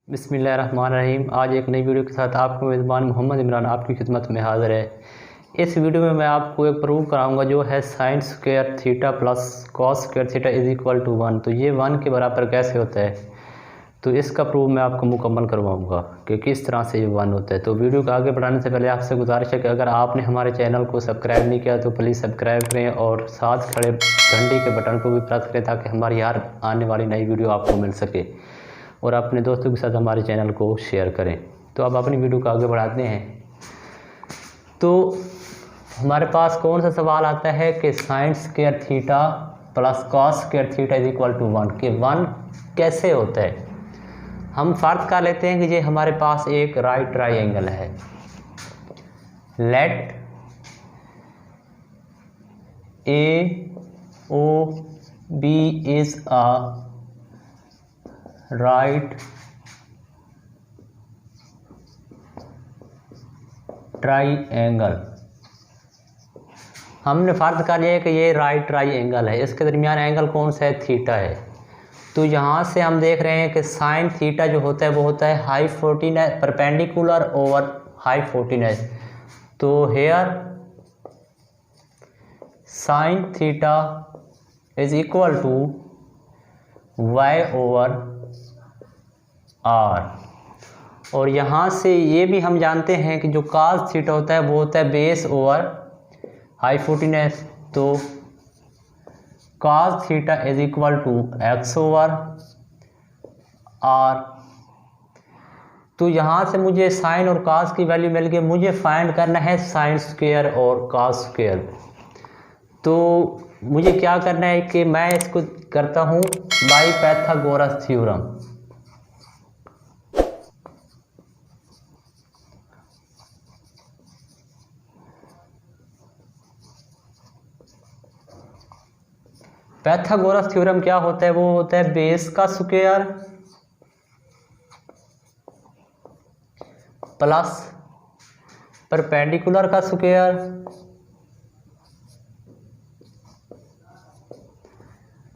बिस्मिल्लाहिर्रहमानिर्रहीम। आज एक नई वीडियो के साथ आपको मेज़बान मोहम्मद इमरान आपकी खिदमत में हाज़िर है। इस वीडियो में मैं आपको एक प्रूव कराऊंगा जो है sine square theta plus cos square theta is equal to 1। तो ये 1 के बराबर कैसे होता है, तो इसका प्रूव मैं आपको मुकम्मल करवाऊंगा कि किस तरह से ये 1 होता है। तो वीडियो को आगे बढ़ाने से पहले आपसे गुजारिश है कि अगर आपने हमारे चैनल को सब्सक्राइब नहीं किया तो प्लीज़ सब्सक्राइब करें और साथ खड़े घंटी के बटन को भी प्रेस करें ताकि हमारी हर आने वाली नई वीडियो आपको मिल सके, और अपने दोस्तों के साथ हमारे चैनल को शेयर करें। तो अब अपनी वीडियो को आगे बढ़ाते हैं। तो हमारे पास कौन सा सवाल आता है कि sine square theta plus cos square theta is equal to 1 कि 1 कैसे होता है। हम फर्ज कर लेते हैं कि ये हमारे पास एक राइट ट्राइंगल है। Let A O B is a right triangle. हमने फर्ज कर लिया कि ये राइट ट्राइंगल है, इसके दरमियान एंगल कौन सा है, थीटा है। तो यहाँ से हम देख रहे हैं कि साइन थीटा जो होता है वो होता है हाइपोटेनस परपेंडिकुलर ओवर हाइपोटेनस। तो here sine theta is equal to Y over R. और यहाँ से ये भी हम जानते हैं कि जो cos थीटा होता है वो होता है बेस ओवर हाइपोटेनस। तो cos theta is equal to X over R. तो यहाँ से मुझे साइन और cos की वैल्यू मिल गई। मुझे फाइंड करना है साइन स्क्वायर और cos स्क्वायर। तो मुझे क्या करना है कि मैं इसको करता हूँ by Pythagoras theorem. Pythagoras theorem क्या होता है, वो होता है बेस का स्क्वायर प्लस परपेंडिकुलर का square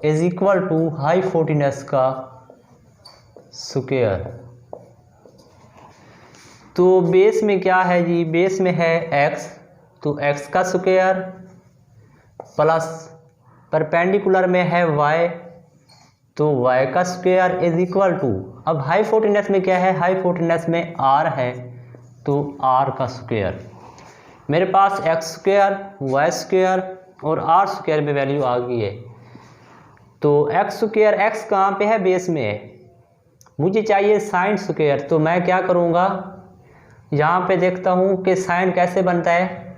is equal to hypotenuse का स्क्वायर। तो बेस में क्या है जी, बेस में है x, तो x का स्क्वायर प्लस परपेंडिकुलर में है y, तो y का स्क्वायर इज इक्वल टू, अब हाइपोटेनस में क्या है, हाइपोटेनस में r है तो r का स्क्वायर। मेरे पास x स्क्वायर y स्क्वायर और r स्क्वायर में वैल्यू आ गई है। तो x स्क्वायर, x कहाँ पे है, बेस में है। मुझे चाहिए साइन स्क्वायर। तो मैं क्या करूँगा, यहाँ पे देखता हूँ कि साइन कैसे बनता है।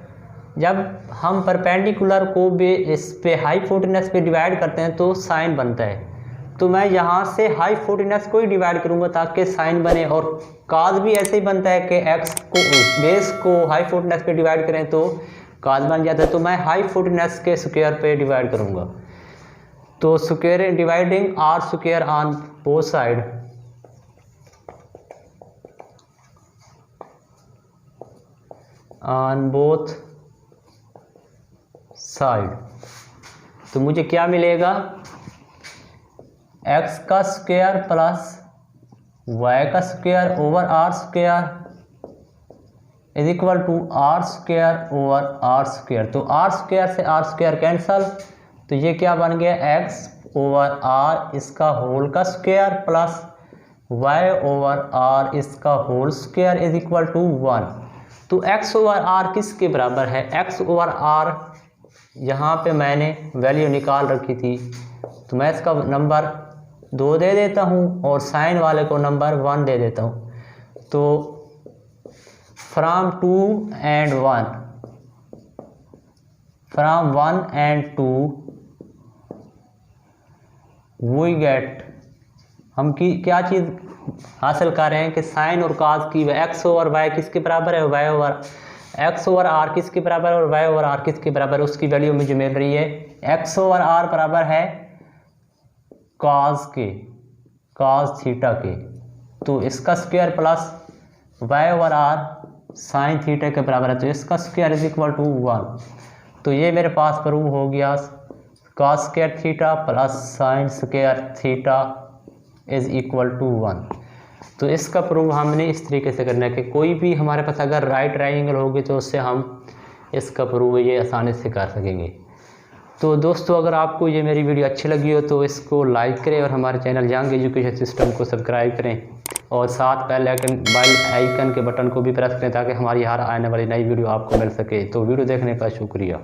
जब हम परपेंडिकुलर को इस पे हाइपोटेनस पे डिवाइड करते हैं तो साइन बनता है। तो मैं यहाँ से हाइपोटेनस को ही डिवाइड करूँगा ताकि साइन बने। और cos भी ऐसे ही बनता है कि x को बेस को हाइपोटेनस पे डिवाइड करें तो cos बन जाता है। तो मैं हाइपोटेनस के स्क्वायर पे डिवाइड करूँगा। तो square dividing r square on both side, on both side. तो मुझे क्या मिलेगा, x का स्क्वायर प्लस y का square over r square is equal to r square over r square. तो r स्क्वायर से r स्क्वायर कैंसल, तो ये क्या बन गया, x ओवर r इसका होल का square plus y over r इसका whole square is equal to 1। तो x ओवर r किसके बराबर है, x ओवर r यहाँ पे मैंने वैल्यू निकाल रखी थी, तो मैं इसका नंबर 2 दे देता हूँ और साइन वाले को नंबर 1 दे देता हूँ। तो from 2 and 1, from 1 and 2 we get, हम की क्या चीज़ हासिल कर रहे हैं कि साइन और cos की x ओवर y किसके बराबर है, y over x over r किसके बराबर है और y ओवर r किसके बराबर है, उसकी वैल्यू मुझे मिल रही है। x ओवर r बराबर है cos के, cos थीटा के, तो इसका square plus y over r sine theta के बराबर है, तो इसका स्क्वायर इज इक्वल टू 1। तो ये मेरे पास प्रूव हो गया, cos square theta plus sine square theta is equal to 1। तो इसका प्रूव हमने इस तरीके से करना है कि कोई भी हमारे पास अगर राइट ट्रायंगल होगी तो उससे हम इसका प्रूव ये आसानी से कर सकेंगे। तो दोस्तों अगर आपको ये मेरी वीडियो अच्छी लगी हो तो इसको लाइक करें और हमारे चैनल यंग एजुकेशन सिस्टम को सब्सक्राइब करें और साथ बेल आइकन के बटन को भी प्रेस करें ताकि हमारी हर आने वाली नई वीडियो आपको मिल सके। तो वीडियो देखने का शुक्रिया।